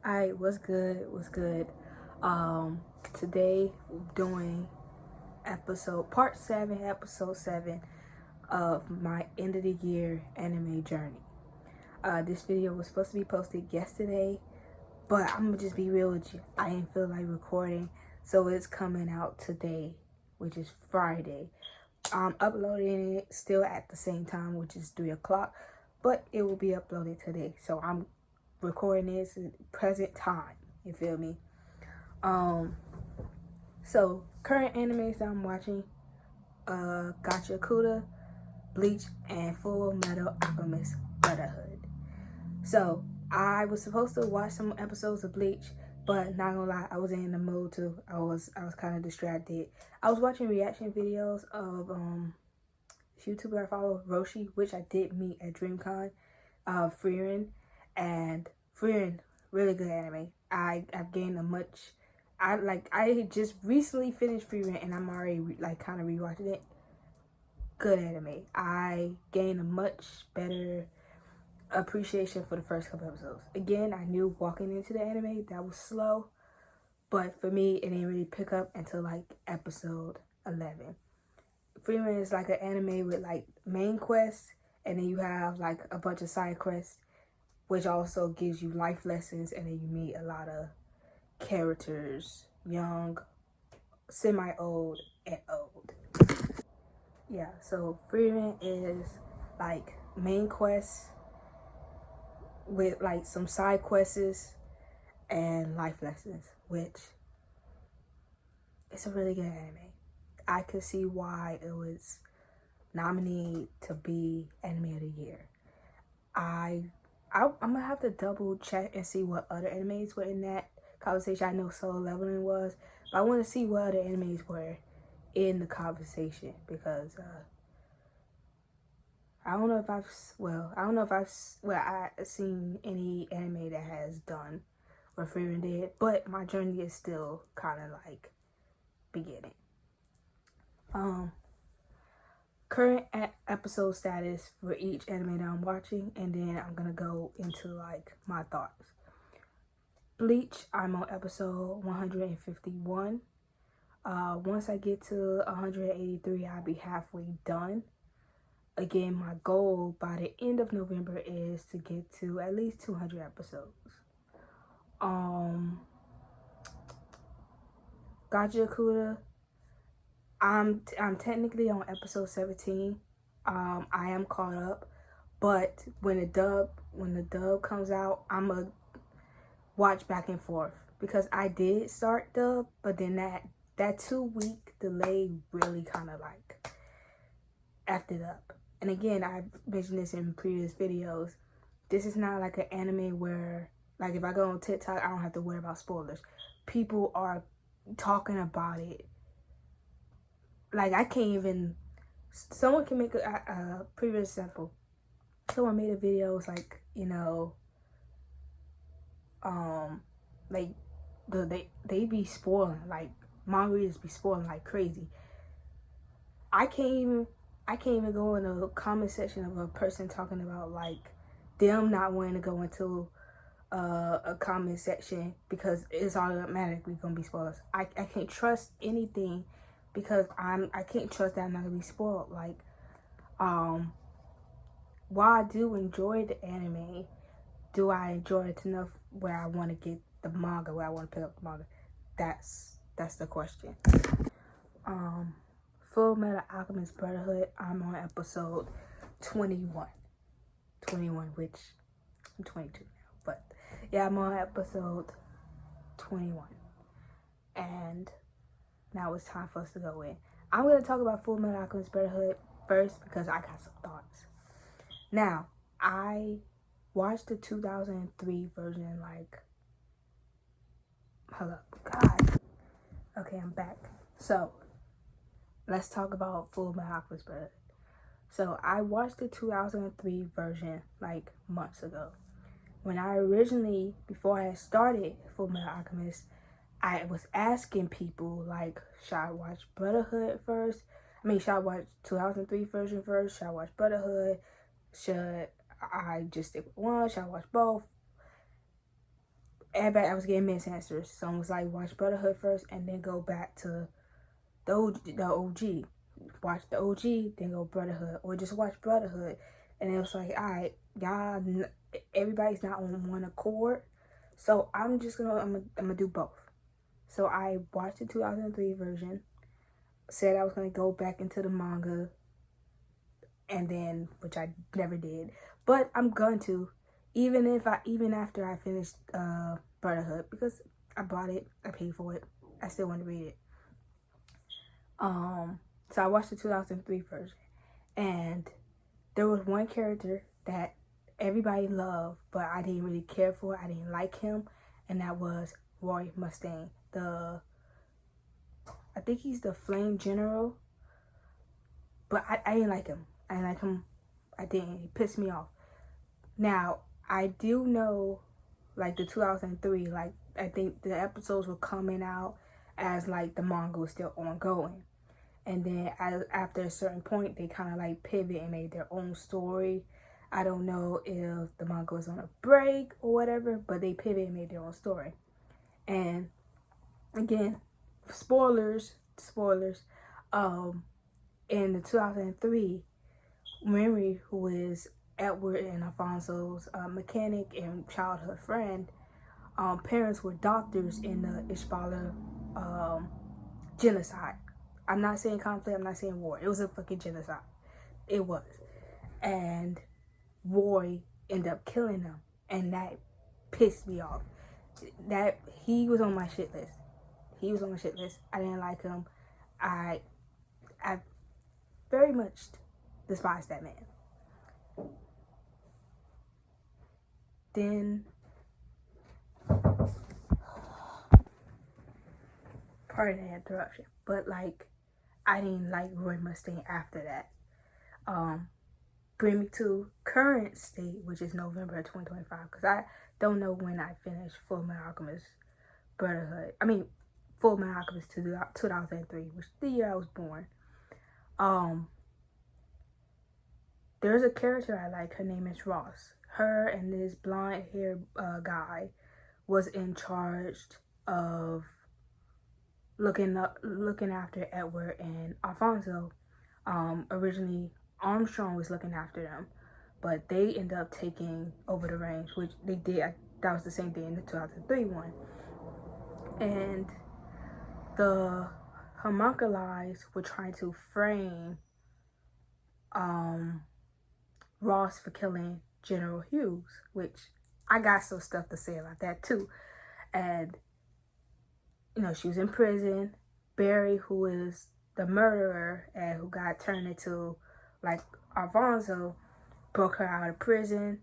Alright, what's good? What's good? Today we're doing episode 7 of my end of the year anime journey. This video was supposed to be posted yesterday, but I'm gonna just be real with you. I didn't feel like recording, so it's coming out today, which is Friday. I'm uploading it still at the same time, which is 3 o'clock, but it will be uploaded today. So I'm recording this at present time. You feel me? So current animes that I'm watching, gachiakuta, bleach, and Full Metal Alchemist Brotherhood. So I was supposed to watch some episodes of Bleach, but not gonna lie, I wasn't in the mood to. I was kind of distracted. I was watching reaction videos of YouTuber I follow, Roshi, which I did meet at DreamCon, Frieren, and Frieren, really good anime. I've gained a much. I just recently finished Frieren and I'm already kind of rewatching it. Good anime. I gained a much better appreciation for the first couple episodes. Again, I knew walking into the anime that was slow, but for me it didn't really pick up until like episode 11. Frieren is like an anime with like main quests, and then you have like a bunch of side quests, which also gives you life lessons, and then you meet a lot of characters, young, semi-old, and old. Yeah, so Frieren is like main quests with like some side quests and life lessons, which it's a really good anime. I could see why it was nominated to be anime of the year. I'm gonna have to double check and see what other animes were in that conversation. I know Solo Leveling was, but I want to see what other animes were in the conversation, because I don't know if I've seen any anime that has done what Frieren did, but my journey is still kind of like beginning. Current episode status for each anime that I'm watching, and then I'm gonna go into like my thoughts. Bleach, I'm on episode 151. Once I get to 183, I'll be halfway done. Again, my goal by the end of November is to get to at least 200 episodes. Gachiakuta, I'm technically on episode 17. I am caught up, but when the dub comes out, I'ma watch back and forth, because I did start dub, but then that 2-week delay really kind of like effed it up. And again, I've mentioned this in previous videos. This is not like an anime where, like, if I go on TikTok, I don't have to worry about spoilers. People are talking about it. Like, I can't even. Someone can make a previous example. Someone made a video. It's like, like they be spoiling, like manga readers be spoiling like crazy. I can't even go in a comment section of a person talking about like them not wanting to go into a comment section because it's automatically gonna be spoilers. I can't trust anything because I can't trust that I'm not gonna be spoiled. Like, while I do enjoy the anime, do I enjoy it enough where I want to get the manga, where I want to pick up the manga? That's the question. Full Metal Alchemist Brotherhood, I'm on episode 21. 21, which I'm 22 now. But yeah, I'm on episode 21. And now it's time for us to go in. I'm going to talk about Full Metal Alchemist Brotherhood first because I got some thoughts. Now, I watched the 2003 version, like, hold up, God. Okay, I'm back. So, let's talk about Full Metal Alchemist Brotherhood. So, I watched the 2003 version, like, months ago. When I originally, before I had started Full Metal Alchemist, I was asking people, like, should I watch Brotherhood first? Should I watch 2003 version first? Should I watch Brotherhood? Should I just stick with one? Should I watch both? everybody, I was getting mixed answers. Some was like, watch Brotherhood first and then go back to the OG. Watch the OG, then go Brotherhood, or just watch Brotherhood. And it was like, all right, y'all, everybody's not on one accord, so I'm gonna do both. So I watched the 2003 version, said I was gonna go back into the manga, and then, which I never did, but I'm going to, even after I finished Brotherhood, because I bought it, I paid for it, I still want to read it. So I watched the 2003 version, and there was one character that everybody loved, but I didn't really care for. I didn't like him, and that was Roy Mustang. I think he's the Flame General, but I didn't like him. I didn't like him. I didn't. He pissed me off. Now, I do know, like, the 2003, like, I think the episodes were coming out as, like, the manga was still ongoing. And then after a certain point, they kind of like pivot and made their own story. I don't know if the manga was on a break or whatever, but they pivoted and made their own story. And again, spoilers. In the 2003, Mary, who is Edward and Alfonso's mechanic and childhood friend, parents were doctors in the Ishbala genocide. I'm not saying conflict, I'm not saying war. It was a fucking genocide. It was. And Roy ended up killing them. And that pissed me off. That he was on my shit list. I didn't like him. I very much despised that man. Then, pardon the interruption, but like, I didn't like Roy Mustang after that. Bring me to current state, which is November of 2025, because I don't know when I finished Full Metal Alchemist Brotherhood. I mean, Full Metal Alchemist 2003, which is the year I was born. There's a character I like. Her name is Ross. Her and this blonde-haired guy was in charge of looking after Edward and Alfonso. Originally, Armstrong was looking after them, but they ended up taking over the reins, which they did. That was the same thing in the 2003 one. And the homunculi were trying to frame Ross for killing General Hughes, which I got some stuff to say about that too. And she was in prison. Barry, who is the murderer and who got turned into like Alfonso, broke her out of prison.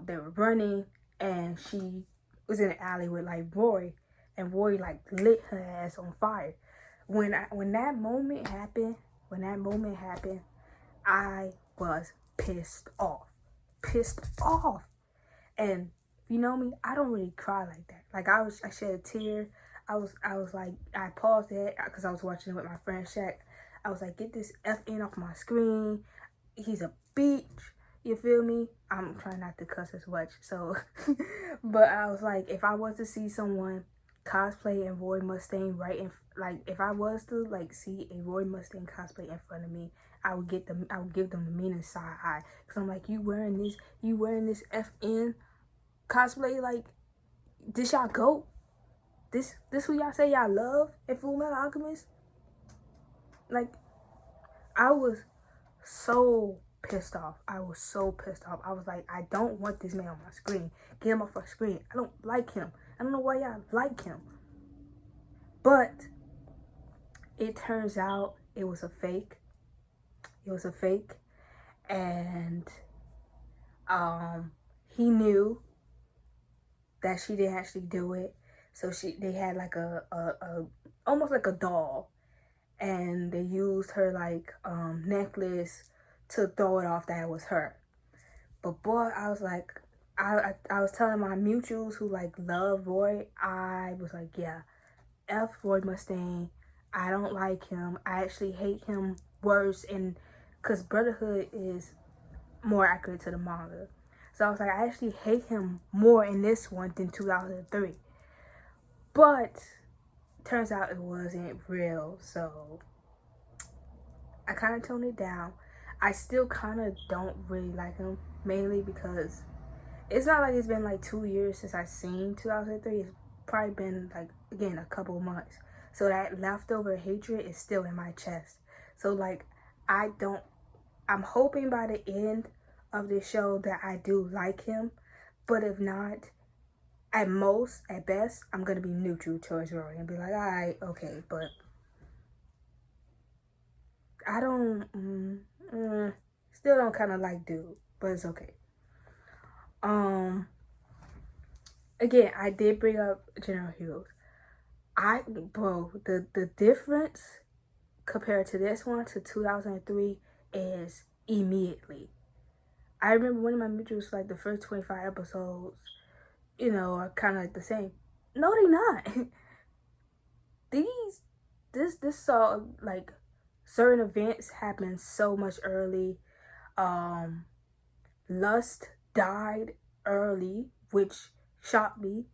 They were running, and she was in an alley with like Roy, and Roy like lit her ass on fire. When that moment happened, I was pissed off. And you know me, I don't really cry like that. Like I shed a tear. I was like, I paused it because I was watching it with my friend Shaq. I was like, get this FN off my screen. He's a bitch. You feel me? I'm trying not to cuss as much. So, but I was like, if I was to see someone cosplay in Roy Mustang if I was to like see a Roy Mustang cosplay in front of me, I would give them the meanest side eye. Cause I'm like, you wearing this FN cosplay, like this y'all go? This who y'all say y'all love in Full Metal Alchemist? Like, I was so pissed off. I was like, I don't want this man on my screen. Get him off my screen. I don't like him. I don't know why y'all like him. But it turns out it was a fake. And he knew that she didn't actually do it. So they had like a almost like a doll, and they used her like necklace to throw it off that it was her. But boy, I was like, I was telling my mutuals who like love Roy, I was like, yeah, F Roy Mustang. I don't like him. I actually hate him worse, and because Brotherhood is more accurate to the manga. So I was like, I actually hate him more in this one than 2003. But turns out it wasn't real, so I kind of toned it down. I still kind of don't really like him, mainly because it's not like it's been like 2 years since I seen 2003. It's probably been like, again, a couple of months. So that leftover hatred is still in my chest. So like, I'm hoping by the end of this show that I do like him. But if not, at best, I'm going to be neutral towards Rory and be like, alright, okay, but I still don't kind of like dude, but it's okay. Again, I did bring up General Hughes. The difference compared to this one to 2003 is immediately. I remember one of my mutuals, like the first 25 episodes, are kind of like the same. No, they're not. This saw like certain events happen so much early. Lust died early, which shocked me.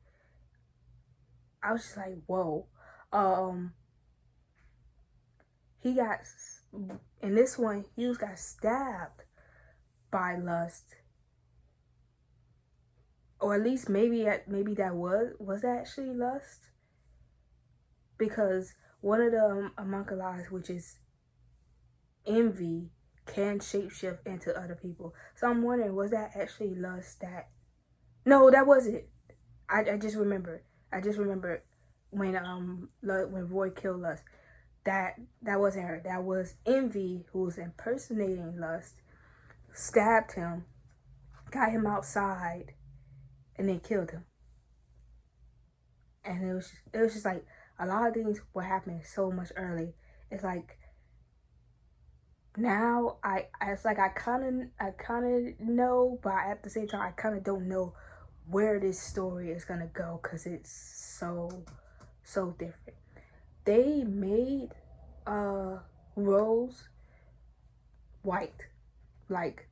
I was just like, whoa. He got, in this one, Hughes got stabbed by Lust. Or at least maybe that was that actually Lust? Because one of the homunculi, which is envy, can shapeshift into other people. So I'm wondering, was that actually Lust that... No, that wasn't. I just remembered. When Roy killed Lust. That wasn't her. That was Envy, who was impersonating Lust, stabbed him, got him outside, and then killed him. And it was just like a lot of things were happening so much early. It's like now I kind of know, but at the same time I kind of don't know where this story is gonna go because it's so different. They made Rose white, like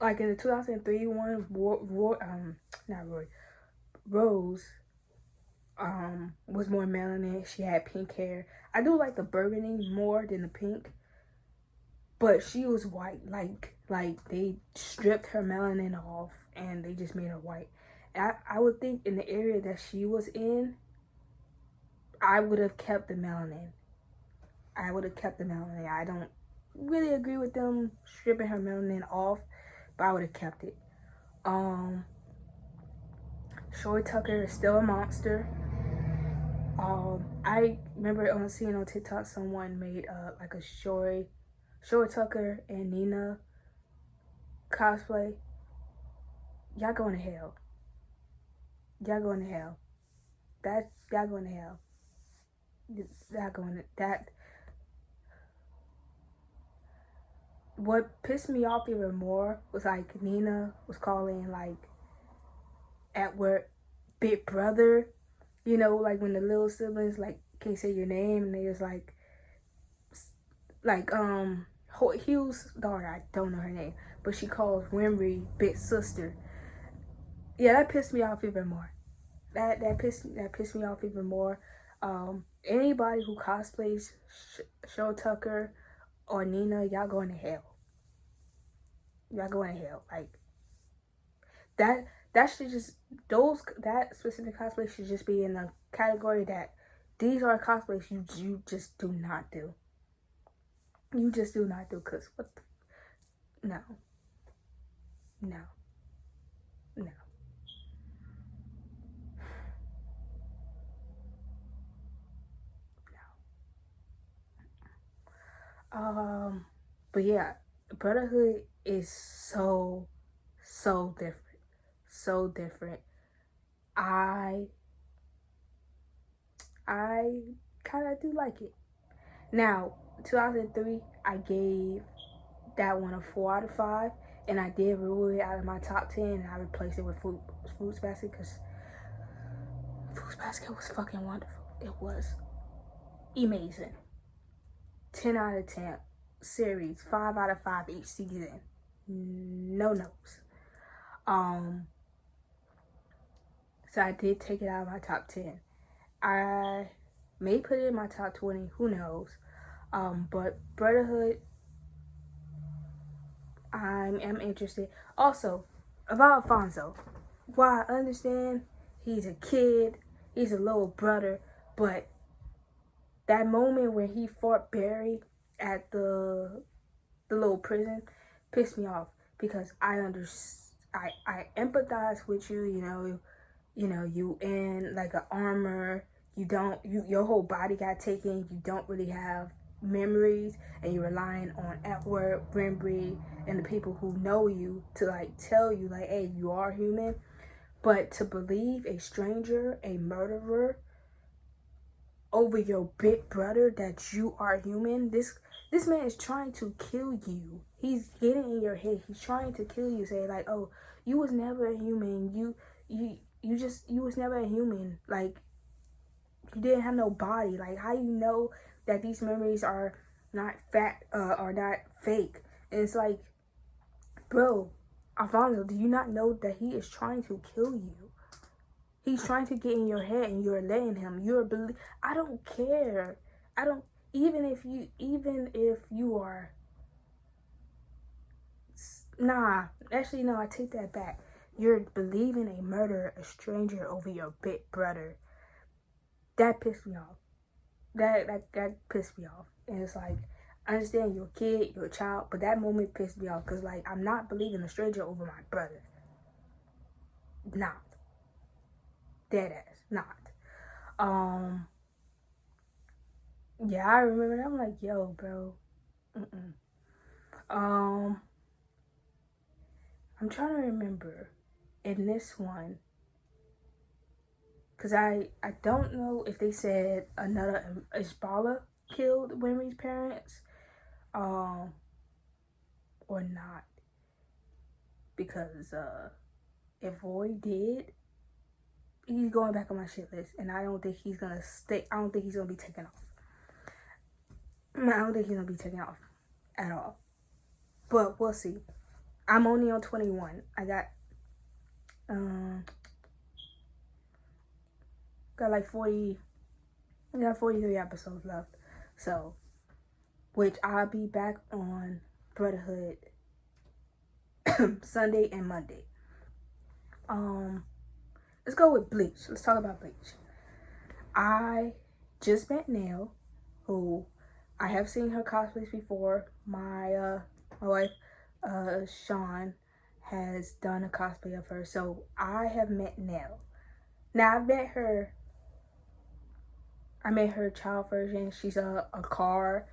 in the 2003 one, Rose was more melanin. She had pink hair. I do like the burgundy more than the pink, but she was white. Like they stripped her melanin off and they just made her white. I would think in the area that she was in, I would have kept the melanin. I don't really agree with them stripping her melanin off, but I would have kept it. Shori Tucker is still a monster. I remember seeing on TikTok someone made like a Shori Tucker and Nina cosplay. Y'all going to hell. Y'all going to hell. Y'all going to hell. Y'all going to that. What pissed me off even more was like Nina was calling like at work Big Brother, like when the little siblings like can't say your name and they was like Hugh's daughter, I don't know her name, but she calls Winry Big Sister. Yeah, that pissed me off even more. That pissed me off even more. Anybody who cosplays Shori Tucker or Nina, y'all going to hell. Y'all going to hell. Like that should just that specific cosplay should just be in a category that these are cosplays you just do not do. You just do not do, cause what the, no. But yeah, Brotherhood is so different. So different. I kind of do like it. Now, 2003, I gave that one a 4 out of 5, and I did rule it out of my top 10, and I replaced it with Fruits Basket because Fruits Basket was fucking wonderful. It was amazing. 10 out of 10 series, 5 out of 5 each season. No notes. So I did take it out of my top 10. I may put it in my top 20, who knows. But Brotherhood, I am interested. Also, about Alfonso, while I understand he's a kid, he's a little brother, but that moment where he fought Barry at the little prison pissed me off because I empathize with you, you in like a armor, your whole body got taken, you don't really have memories, and you're relying on Edward, Brimbury, and the people who know you to like tell you like, hey, you are human. But to believe a stranger, a murderer, over your big brother that you are human, this man is trying to kill you. He's getting in your head. He's trying to kill you. Say like, oh, you was never a human. You was never a human. Like, you didn't have no body. Like, how you know that these memories are not are not fake? And it's like, bro, Alfonso, do you not know that he is trying to kill you? He's trying to get in your head, and you're letting him. I don't care. I don't. Even if you are. Nah, actually, no. I take that back. You're believing a murderer, a stranger, over your big brother. That pissed me off. That pissed me off. And it's like, I understand you're a kid, you're a child, but that moment pissed me off because like I'm not believing a stranger over my brother. Not. Dead ass. Not. Yeah, I remember that. I'm like, yo, bro. I'm trying to remember in this one, because I don't know if they said another Isbala killed Winry's parents, or not. Because if Roy did, he's going back on my shit list, and I don't think he's gonna stay. I don't think he's gonna be taken off. I don't think he's gonna be taken off at all. But we'll see. I'm only on 21. I got like 40. I got 43 episodes left. So, which I'll be back on Brotherhood Sunday and Monday. Let's go with Bleach. Let's talk about Bleach. I just met Nail, who I have seen her cosplays before. My wife, Sean, has done a cosplay of her. So I have met Nail. Now I met her child version. She's a car.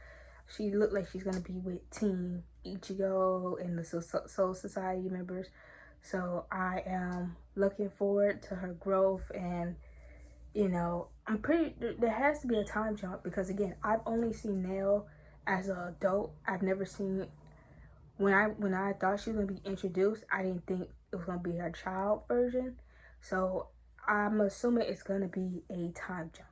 She looked like she's gonna be with Team Ichigo and the Soul Society members. So I am looking forward to her growth, and there has to be a time jump because again, I've only seen Nail as an adult. I've never seen when I thought she was gonna be introduced, I didn't think it was gonna be her child version. So I'm assuming it's gonna be a time jump.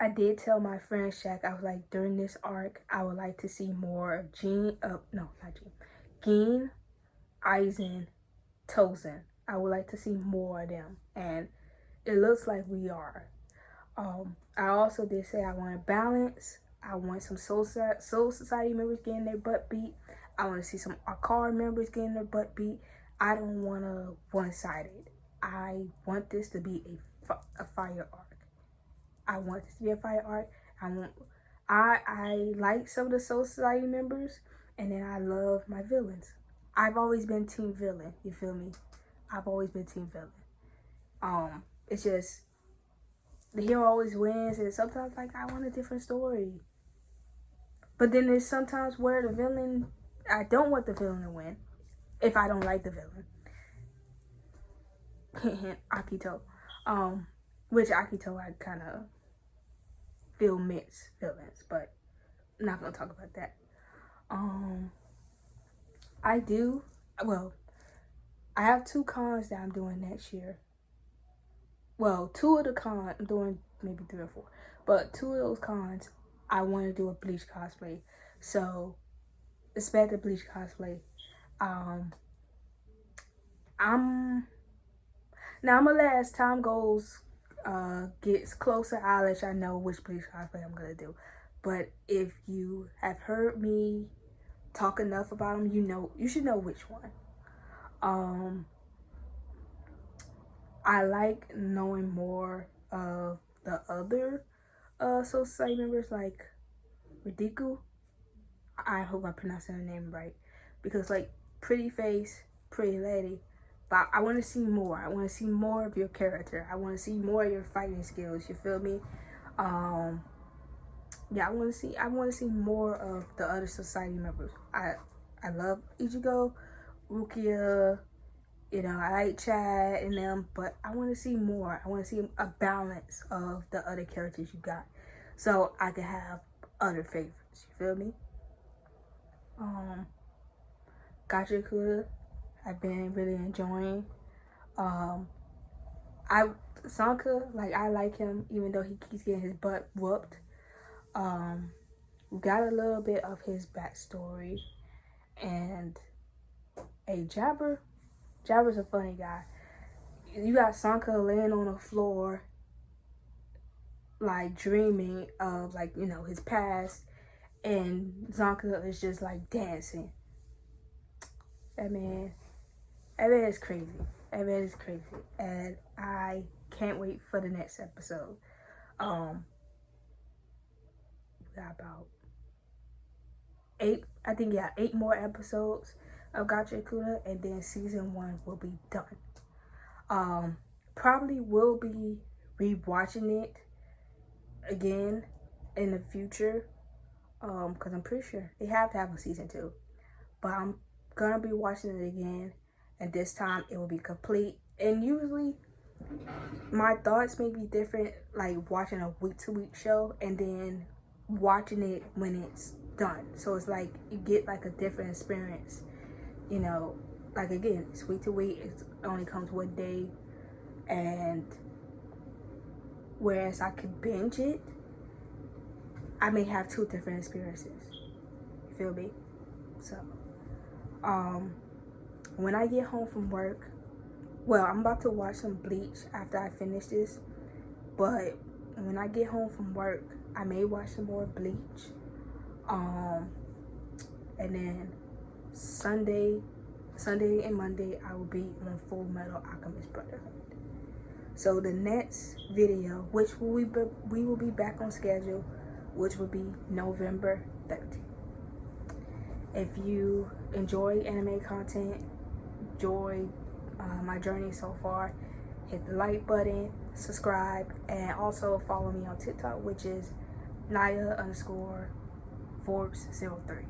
I did tell my friend Shaq, I was like, during this arc, I would like to see more of Gene, Aizen, Tozen. I would like to see more of them, and it looks like we are. I also did say I want balance. I want some Soul Society members getting their butt beat. I want to see some Akar members getting their butt beat. I don't want a one-sided. I want this to be a fire arc. I want this to be a fire arc. I like some of the Soul Society members, and then I love my villains. I've always been team villain. You feel me? I've always been team villain. It's just the hero always wins, and sometimes like I want a different story. But then there's sometimes where the villain, I don't want the villain to win if I don't like the villain. Hint, hint, Akito. Which Akito I kind of feel mixed feelings, but I'm not gonna talk about that. I have 2 cons that I'm doing next year. Well, 2 of the cons, I'm doing maybe 3 or 4, but 2 of those cons, I want to do a Bleach cosplay. So, expect a Bleach cosplay. I'm Now I'm gonna let, as time goes, gets closer, I'll let y'all know which bleach cosplay I'm gonna do. But if you have heard me talk enough about them, you should know which one. I like knowing more of the other society members, like Ridiku. I hope I pronounced her name right, because like pretty face, pretty lady. But I want to see more. I want to see more of your character. I want to see more of your fighting skills. You feel me? Yeah, I want to see more of the other society members. I love Ichigo, Rukia. You know, I like Chad and them, but I want to see more. I want to see a balance of the other characters you got, so I can have other favorites. You feel me? Gachiakuta, I've been really enjoying. I Sanka, like I like him even though he keeps getting his butt whooped. We got a little bit of his backstory, and Jabber's a funny guy. You got Sanka laying on the floor, like dreaming of like his past, and Sanka is just like dancing. That man is crazy. That man is crazy, and I can't wait for the next episode. We got about 8 more episodes of Gachiakuta, and then season 1 will be done. Probably will be rewatching it again in the future, because I'm pretty sure they have to have a season 2. But I'm gonna be watching it again, and this time it will be complete. And usually my thoughts may be different, like watching a week-to-week show and then watching it when it's done. So it's like you get like a different experience. Like again, it's week to week. It only comes one day, and whereas I could binge it, I may have 2 different experiences. You feel me? So, when I get home from work, well, I'm about to watch some Bleach after I finish this, but when I get home from work, I may watch some more Bleach. And then Sunday and Monday, I will be on Full Metal Alchemist Brotherhood. So the next video, which we will be back on schedule, which will be November 13th. If you enjoy anime content, enjoy my journey so far, hit the like button, subscribe, and also follow me on TikTok, which is Naya_Forbes03.